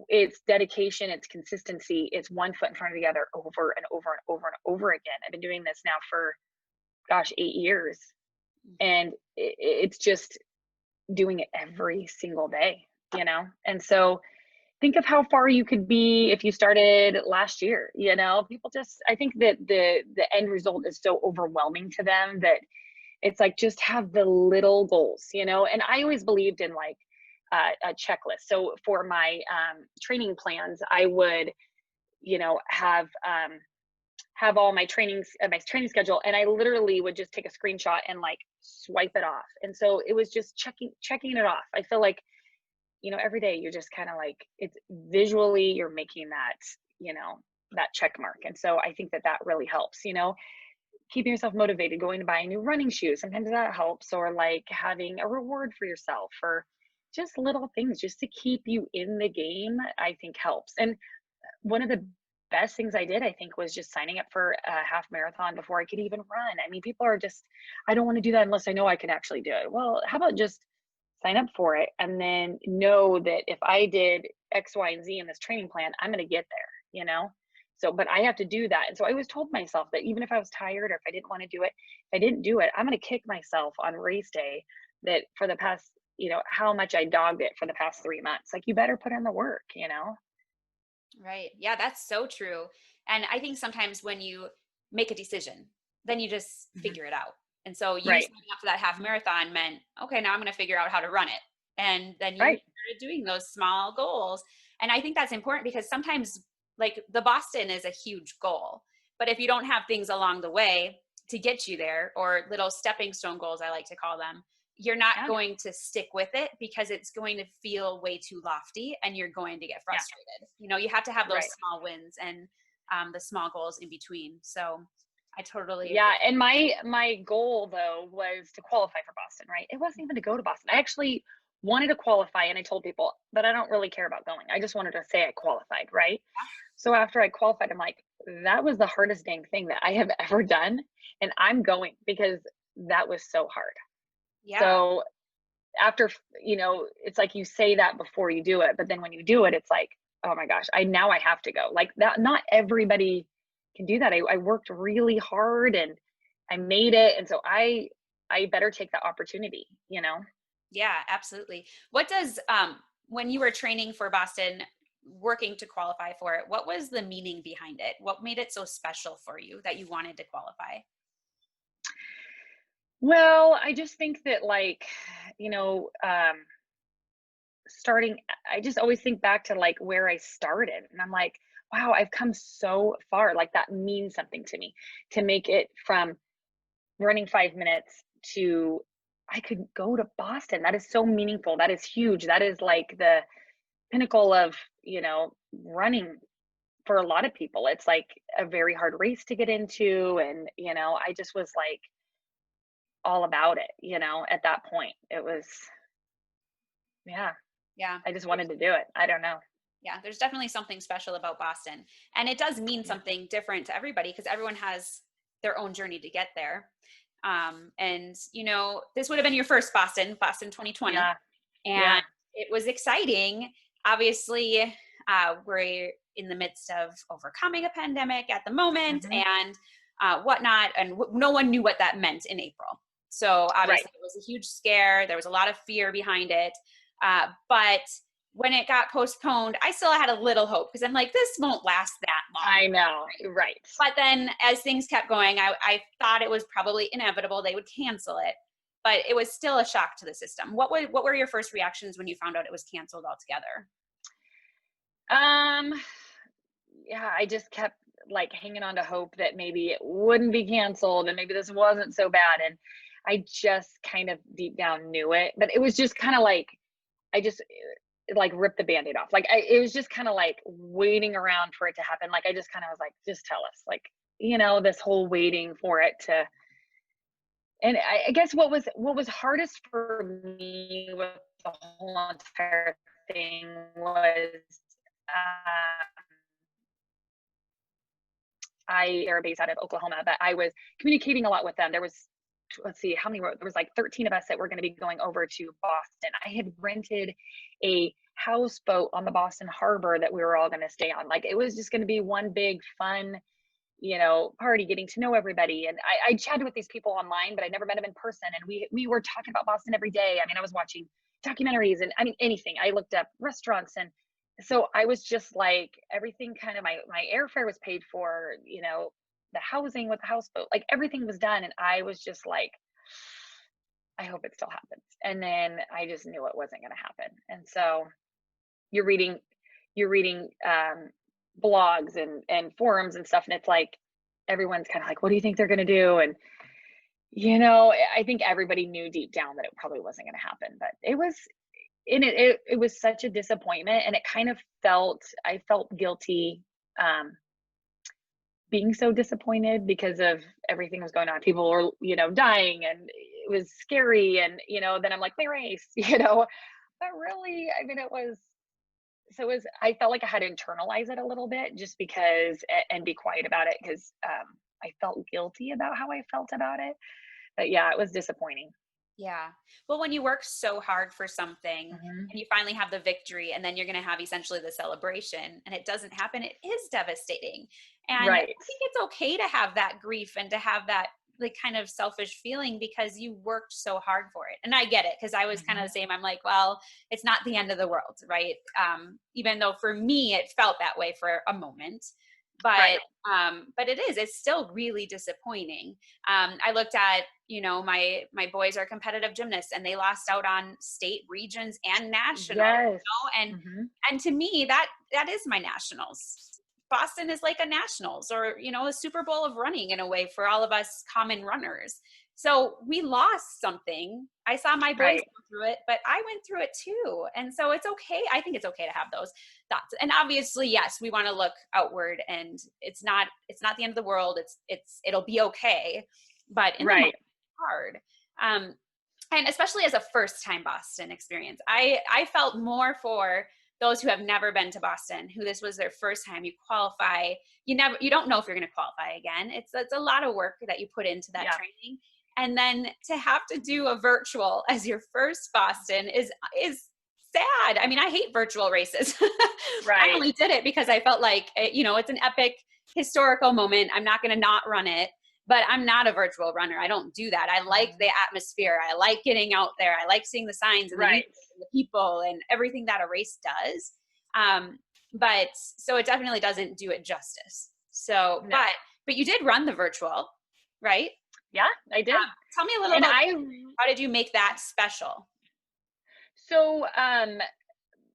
it's dedication, it's consistency, it's one foot in front of the other over and over and over and over again. I've been doing this now for, gosh, 8 years, and it's just doing it every single day, And so think of how far you could be if you started last year, People just, I think that the end result is so overwhelming to them that it's like, just have the little goals, And I always believed in like a checklist. So for my training plans, I would, have all my trainings, my training schedule, and I literally would just take a screenshot and like swipe it off. And so it was just checking it off. I feel like, every day you're just kind of like, it's visually, you're making that, that check mark. And so I think that that really helps, keeping yourself motivated, going to buy a new running shoe. Sometimes that helps, or like having a reward for yourself, or just little things just to keep you in the game, I think helps. And one of the best things I did, I think, was just signing up for a half marathon before I could even run. I mean, people are just, I don't want to do that unless I know I can actually do it. Well, how about just sign up for it and then know that if I did X, Y, and Z in this training plan, I'm going to get there. So, but I have to do that. And so I always told myself that even if I was tired or if I didn't want to do it, if I didn't do it, I'm going to kick myself on race day that for the past, how much I dogged it for the past 3 months. Like, you better put in the work. right. Yeah, that's so true. And I think sometimes when you make a decision, then you just Mhm. figure it out. And so you Right. signing up for that half marathon meant, okay, now I'm going to figure out how to run it. And then you Right. started doing those small goals. And I think that's important because sometimes, like, the Boston is a huge goal, but if you don't have things along the way to get you there, or little stepping stone goals, I like to call them, you're not Yeah. going to stick with it because it's going to feel way too lofty and you're going to get Yeah. frustrated. You have to have those Right. small wins and the small goals in between. So I totally Yeah, agree. and my goal though was to qualify for Boston, right? It wasn't even to go to Boston. I actually wanted to qualify, and I told people, but I don't really care about going. I just wanted to say I qualified, right? So after I qualified, I'm like, that was the hardest dang thing that I have ever done, and I'm going because that was so hard. Yeah. So after, it's like you say that before you do it, but then when you do it, it's like, oh my gosh, I have to go. Like that, not everybody can do that. I worked really hard and I made it. And so I better take that opportunity. Yeah, absolutely. What does when you were training for Boston, working to qualify for it, what was the meaning behind it? What made it so special for you that you wanted to qualify? Well, I just think that like, you know, um, starting, I just always think back to like where I started and I'm like, wow, I've come so far. Like that means something to me to make it from running 5 minutes to I could go to Boston. That is so meaningful. That is huge. That is like the pinnacle of, running for a lot of people. It's like a very hard race to get into. And, I just was like all about it, at that point. It was, yeah, Yeah. I just wanted to do it. I don't know. Yeah, there's definitely something special about Boston. And it does mean Yeah. something different to everybody because everyone has their own journey to get there. And this would have been your first Boston 2020. Yeah. And Yeah. it was exciting. Obviously, we're in the midst of overcoming a pandemic at the moment Hmm. and whatnot. And no one knew what that meant in April. So Right. obviously, it was a huge scare. There was a lot of fear behind it. But when it got postponed, I still had a little hope because I'm like, this won't last that long. I know. Right? Right. But then as things kept going, I thought it was probably inevitable they would cancel it. But it was still a shock to the system. What were your first reactions when you found out it was canceled altogether? Um, yeah, I just kept like hanging on to hope that maybe it wouldn't be canceled and maybe this wasn't so bad. And I just kind of deep down knew it, but it was just kind of like, I just like ripped the band-aid off. Like it was just kind of like waiting around for it to happen. Like I just kind of was like, just tell us, like, this whole waiting for it to. And I guess what was hardest for me with the whole entire thing was, uh, they're based out of Oklahoma, but I was communicating a lot with them. There was, let's see, how many were there? Was like 13 of us that were going to be going over to Boston. I had rented a houseboat on the Boston Harbor that we were all going to stay on. Like it was just going to be one big fun, party, getting to know everybody. And I chatted with these people online, but I'd never met them in person. And we were talking about Boston every day. I mean, I was watching documentaries and I mean anything. I looked up restaurants, and so I was just like everything kind of my airfare was paid for, the housing with the houseboat, like everything was done. And I was just like, I hope it still happens. And then I just knew it wasn't going to happen. And so you're reading you're reading blogs and forums and stuff, and it's like everyone's kind of like, what do you think they're going to do? And I think everybody knew deep down that it probably wasn't going to happen, but it was in it was such a disappointment, and it kind of I felt guilty, um being so disappointed because of everything was going on. People were, dying, and it was scary, and then I'm like, my race, but really, I mean, I felt like I had to internalize it a little bit, just because, and be quiet about it, because I felt guilty about how I felt about it. But yeah, it was disappointing. Yeah. Well, when you work so hard for something Hmm. and you finally have the victory, and then you're going to have essentially the celebration and it doesn't happen, it is devastating. And I Right. think it's okay to have that grief and to have that like kind of selfish feeling because you worked so hard for it. And I get it, because I was kind of Hmm. the same. I'm like, well, it's not the end of the world, right? Even though for me it felt that way for a moment. Right. But it's still really disappointing. I looked at, my boys are competitive gymnasts and they lost out on state, regions, and nationals. Yes. Hmm. And to me, that is my nationals. Boston is like a nationals, or a Super Bowl of running in a way for all of us common runners. So we lost something. I saw my boys Right. go through it, but I went through it too. And so it's okay. I think it's okay to have those thoughts. And obviously, yes, we want to look outward, and it's not the end of the world. It'll be okay. But in the moment, Right. it's hard. Um, and especially as a first time Boston experience, I felt more for those who have never been to Boston, who this was their first time. You qualify, you don't know if you're going to qualify again. It's a lot of work that you put into that Yeah. training, and then to have to do a virtual as your first Boston is sad. I mean, I hate virtual races. I Right. only did it because I felt like it's an epic historical moment. I'm not going to not run it, but I'm not a virtual runner. I don't do that. I like Mhm. the atmosphere. I like getting out there. I like seeing the signs and the music Right. and the people and everything that a race does. Um, but so it definitely doesn't do it justice. So, No. but you did run the virtual, right? Yeah, I did. Tell me a little And about I how did you make that special? so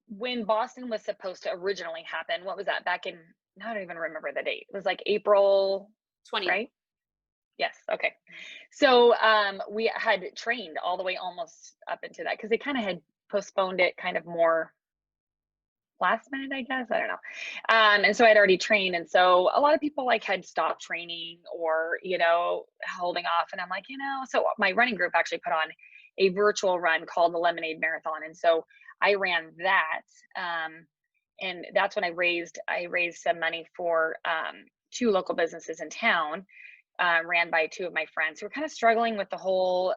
when Boston was supposed to originally happen, what was that? Back in, I don't even remember the date. It was like April, 20. right? Yes. Okay. So we had trained all the way almost up into that, because they kind of had postponed it kind of more last minute, I guess. I don't know. And so I'd already trained. And so a lot of people like had stopped training, or, holding off. And I'm like, so my running group actually put on a virtual run called the Lemonade Marathon. And so I ran that. And that's when I raised some money for two local businesses in town, ran by two of my friends who were kind of struggling with the whole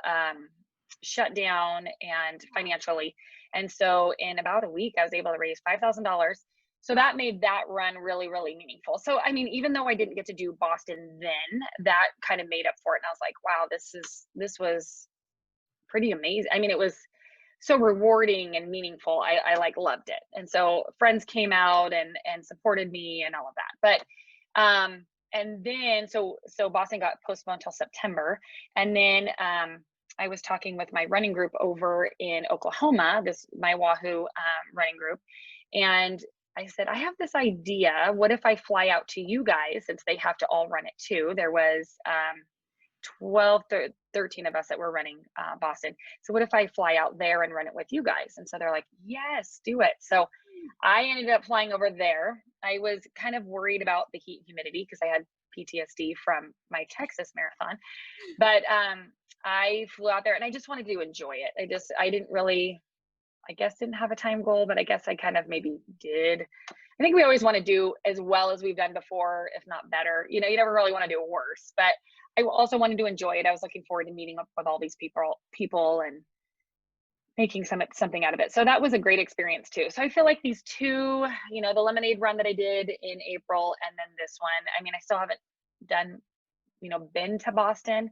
shutdown and financially. And so in about a week, I was able to raise $5,000. So Wow. that made that run really, really meaningful. So, I mean, even though I didn't get to do Boston then, that kind of made up for it. And I was like, wow, this was pretty amazing. I mean, it was so rewarding and meaningful. I like loved it. And so friends came out and supported me and all of that. And then so Boston got postponed until September. And then I was talking with my running group over in Oklahoma, this my Wahoo running group, and I said, I have this idea. What if I fly out to you guys, since they have to all run it too? There was 13 of us that were running Boston. So what if I fly out there and run it with you guys? And so they're like, yes, do it. So I ended up flying over there. I was kind of worried about the heat and humidity because I had PTSD from my Texas marathon. But I flew out there and I just wanted to enjoy it. I didn't really, I guess, didn't have a time goal, but I guess I kind of maybe did. I think we always want to do as well as we've done before, if not better. You know, you never really want to do worse, but I also wanted to enjoy it. I was looking forward to meeting up with all these people and making something out of it. So that was a great experience too. So I feel like these two, you know, the lemonade run that I did in April and then this one, I mean, I still haven't done, you know, been to Boston.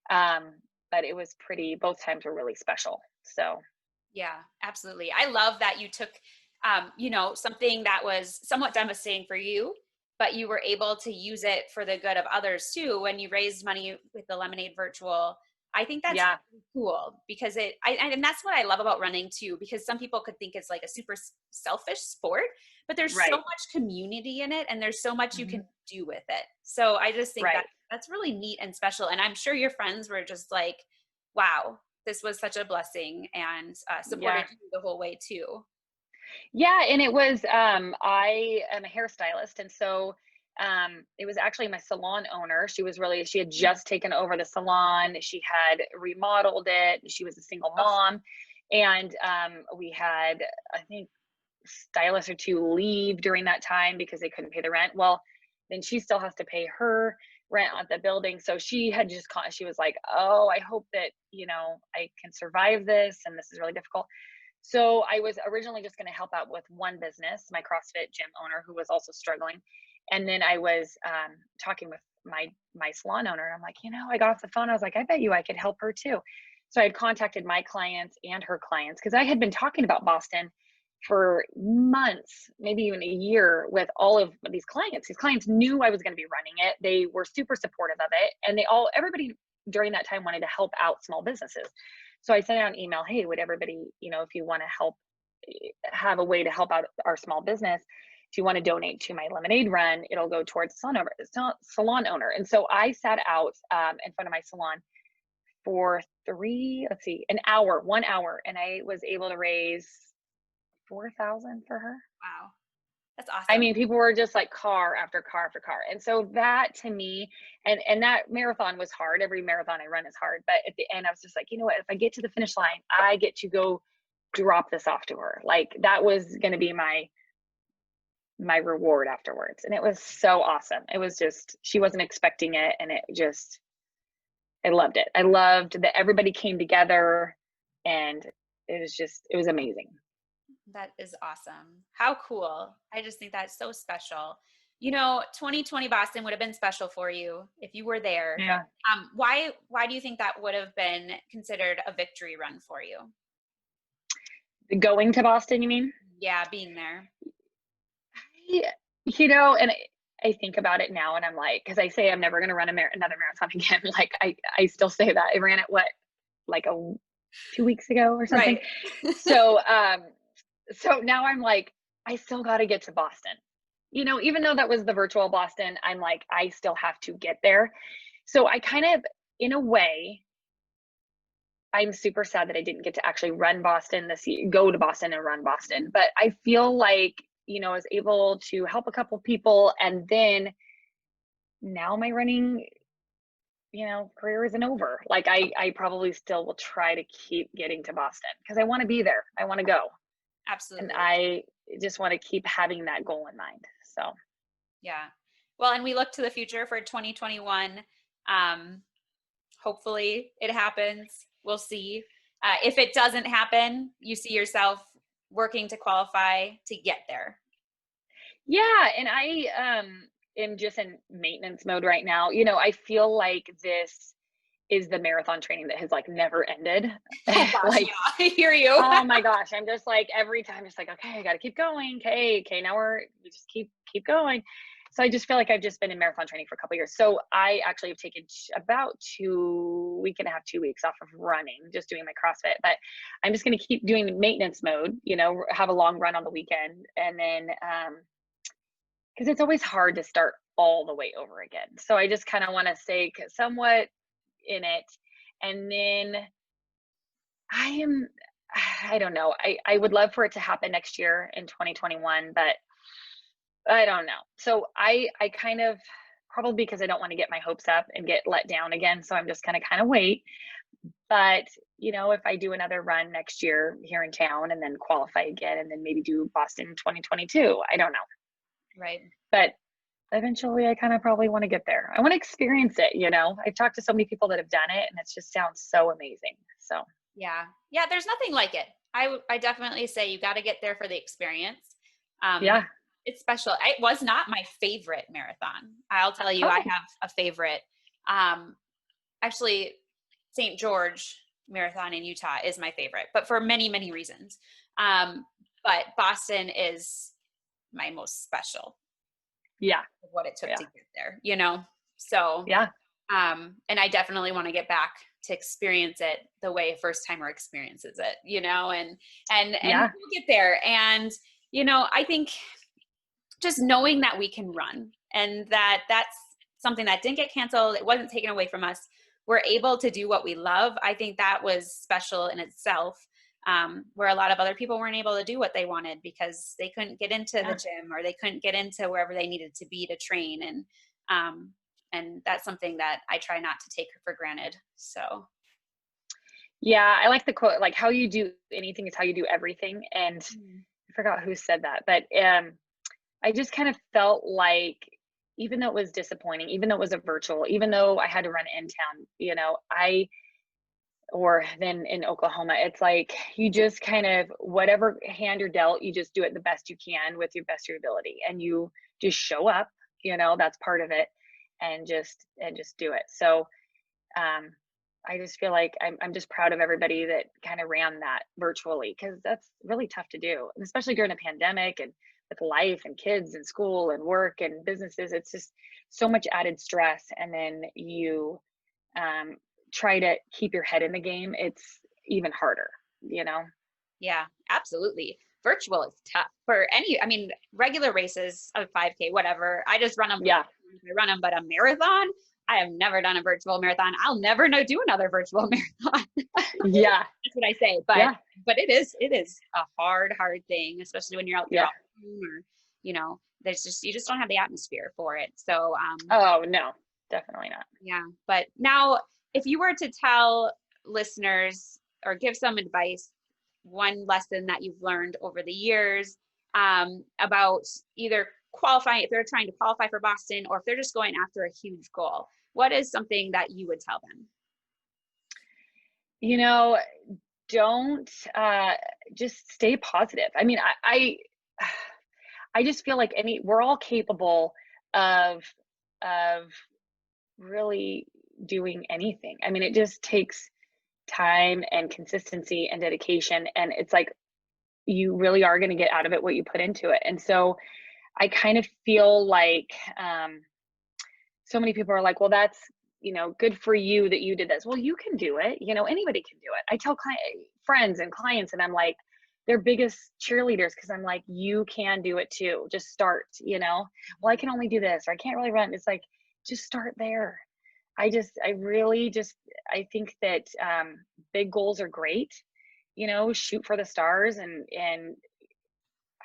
But it was both times were really special. So Yeah, absolutely. I love that you took, you know, something that was somewhat devastating for you, but you were able to use it for the good of others too. When you raised money with the Lemonade Virtual, I think that's yeah. really cool because and that's what I love about running too, because some people could think it's like a super selfish sport, but there's so Right. much community in it and there's so much you Mhm. can do with it. So I just think that Right. that's really neat and special. And I'm sure your friends were just like, wow, this was such a blessing and supported Yeah. you the whole way too. Yeah, and it was I am a hairstylist, and so it was actually my salon owner. She had just taken over the salon. She had remodeled it. She was a single Oh, mom, and we had, I think, stylists or two leave during that time because they couldn't pay the rent. Well, then she still has to pay her rent at the building. So she had she was like, "Oh, I hope that, you know, I can survive this, and this is really difficult." So I was originally just going to help out with one business, my CrossFit gym owner, who was also struggling. And then I was talking with my salon owner. And I'm like, you know, I got off the phone. I was like, I bet you I could help her too. So I had contacted my clients and her clients because I had been talking about Boston for months, maybe even a year, with all of these clients. These clients knew I was going to be running it. They were super supportive of it. And everybody during that time wanted to help out small businesses. So I sent out an email, hey, would everybody, you know, if you want to help, have a way to help out our small business, if you want to donate to my lemonade run, it'll go towards salon owner. And so I sat out in front of my salon for an hour, 1 hour, and I was able to raise 4,000 for her. wow. That's I awesome. mean, people were just like car after car after car. And so that to me, and that marathon was hard. Every marathon I run is hard. But at the end, I was just like, you know what? If I get to the finish line, I get to go drop this off to her. Like that was going to be my reward afterwards. And it was so awesome. It was just, she wasn't expecting it. And I loved it. I loved that everybody came together, and it was amazing. That is awesome. How cool. I just think that's so special. You know, 2020 Boston would have been special for you if you were there. Yeah. Why do you think that would have been considered a victory run for you? Going to Boston, you mean? Yeah, being there. I, you know, and I think about it now, and I'm like, because I say I'm never going to run another marathon again. Like I still say that. I ran it like 2 weeks ago or something. Right. So so now I'm like, I still got to get to Boston. You know, even though that was the virtual Boston, I'm like, I still have to get there. So I kind of, in a way, I'm super sad that I didn't get to actually run Boston this year, go to Boston and run Boston. But I feel like, you know, I was able to help a couple people, and then now my running, you know, career isn't over. Like I probably still will try to keep getting to Boston because I want to be there. I want to go. And Absolutely. I just want to keep having that goal in mind. So Yeah. Well, and we look to the future for 2021. Um, Hopefully it happens. We'll see. If it doesn't happen, you see yourself working to qualify to get there. yeah, and I am just in maintenance mode right now. You know, I feel like this is the marathon training that has like never ended. Oh gosh, Like, yeah, I hear you. oh my gosh, I'm just like every time just like, okay, I got to keep going. Okay, now we just keep going. So I just feel like I've just been in marathon training for a couple of years. So I actually have taken about 2.5 weeks, 2 weeks off of running, just doing my CrossFit. But I'm just going to keep doing maintenance mode, have a long run on the weekend. And then, because it's always hard to start all the way over again. So I just kind of want to stay somewhat in it. And then I don't know. I would love for it to happen next year in 2021, but I don't know. So I kind of, probably because I don't want to get my hopes up and get let down again. So I'm just gonna kind of wait. But if I do another run next year here in town and then qualify again and then maybe do Boston 2022, I don't know. Right. But eventually I kind of probably want to get there. I want to experience it. I've talked to so many people that have done it and it just sounds so amazing. So Yeah. Yeah. There's nothing like it. I definitely say you got to get there for the experience. yeah. It's special. It was not my favorite marathon. I'll tell you, I Oh, have a favorite. Actually, St. George Marathon in Utah is my favorite, but for many, many reasons. But Boston is my most special yeah. of what it took Yeah. to get there, So, Yeah. and I definitely want to get back to experience it the way a first timer experiences it, and Yeah. we'll get there. And, I think just knowing that we can run and that's something that didn't get canceled. It wasn't taken away from us. We're able to do what we love. I think that was special in itself. Where a lot of other people weren't able to do what they wanted because they couldn't get into the Yeah. gym or they couldn't get into wherever they needed to be to train. And that's something that I try not to take for granted. So Yeah, I like the quote, like how you do anything is how you do everything. And I forgot who said that, but I just kind of felt like even though it was disappointing, even though it was a virtual, even though I had to run in town, or then in Oklahoma, it's like you just kind of whatever hand you're dealt, you just do it the best you can with your best of your ability. And you just show up, that's part of it, and just do it. So I just feel like I'm just proud of everybody that kind of ran that virtually because that's really tough to do, and especially during a pandemic and with life and kids and school and work and businesses. It's just so much added stress. And then you try to keep your head in the game. It's even harder. yeah, absolutely. Virtual is tough for regular races of 5K, whatever. I just run them. Yeah. I run them, but a marathon, I have never done a virtual marathon. I'll never do another virtual marathon. Yeah. That's what I say. But Yeah. but it is a hard thing, especially when you're out there Yeah. or there's you just don't have the atmosphere for it. So Oh no, definitely not. yeah. But now if you were to tell listeners or give some advice, one lesson that you've learned over the years about either qualifying, if they're trying to qualify for Boston or if they're just going after a huge goal, what is something that you would tell them? Don't just stay positive. I mean, I just feel like we're all capable of really doing anything. I mean, it just takes time and consistency and dedication, and it's like you really are going to get out of it what you put into it. And so I kind of feel like so many people are like, well, that's good for you that you did this. Well, you can do it. Anybody can do it. I tell friends and clients, and I'm like their biggest cheerleaders because I'm like, you can do it too. Just start. Well, I can only do this, or I can't really run. It's like, just start there. I really I think that big goals are great. Shoot for the stars, and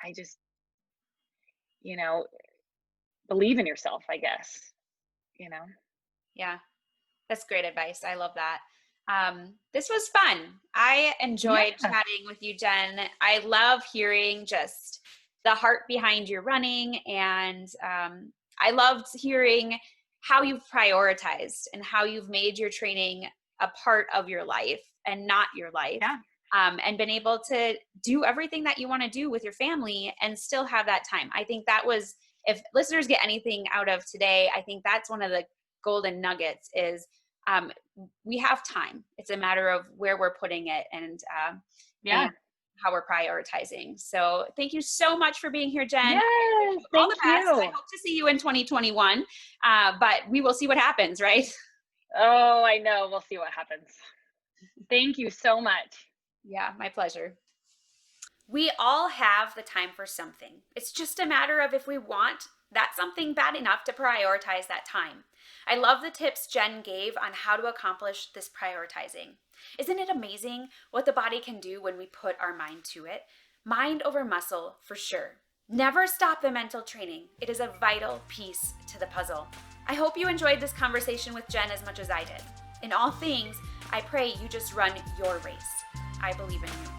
I just believe in yourself, I guess. Yeah, that's great advice. I love that. This was fun. I enjoyed Yeah. chatting with you, Jen. I love hearing just the heart behind your running. And I loved hearing how you've prioritized and how you've made your training a part of your life and not your life. Yeah. And been able to do everything that you want to do with your family and still have that time. I think that was, if listeners get anything out of today, I think that's one of the golden nuggets is we have time. It's a matter of where we're putting it and Yeah. how we're prioritizing. So thank you so much for being here, Jen. Yes, All the thank best. I you. hope to see you in 2021, but we will see what happens, right? Oh, I know. We'll see what happens. Thank you so much. Yeah, my pleasure. We all have the time for something. It's just a matter of if we want that something bad enough to prioritize that time. I love the tips Jen gave on how to accomplish this prioritizing. Isn't it amazing what the body can do when we put our mind to it? Mind over muscle, for sure. Never stop the mental training. It is a vital piece to the puzzle. I hope you enjoyed this conversation with Jen as much as I did. In all things, I pray you just run your race. I believe in you.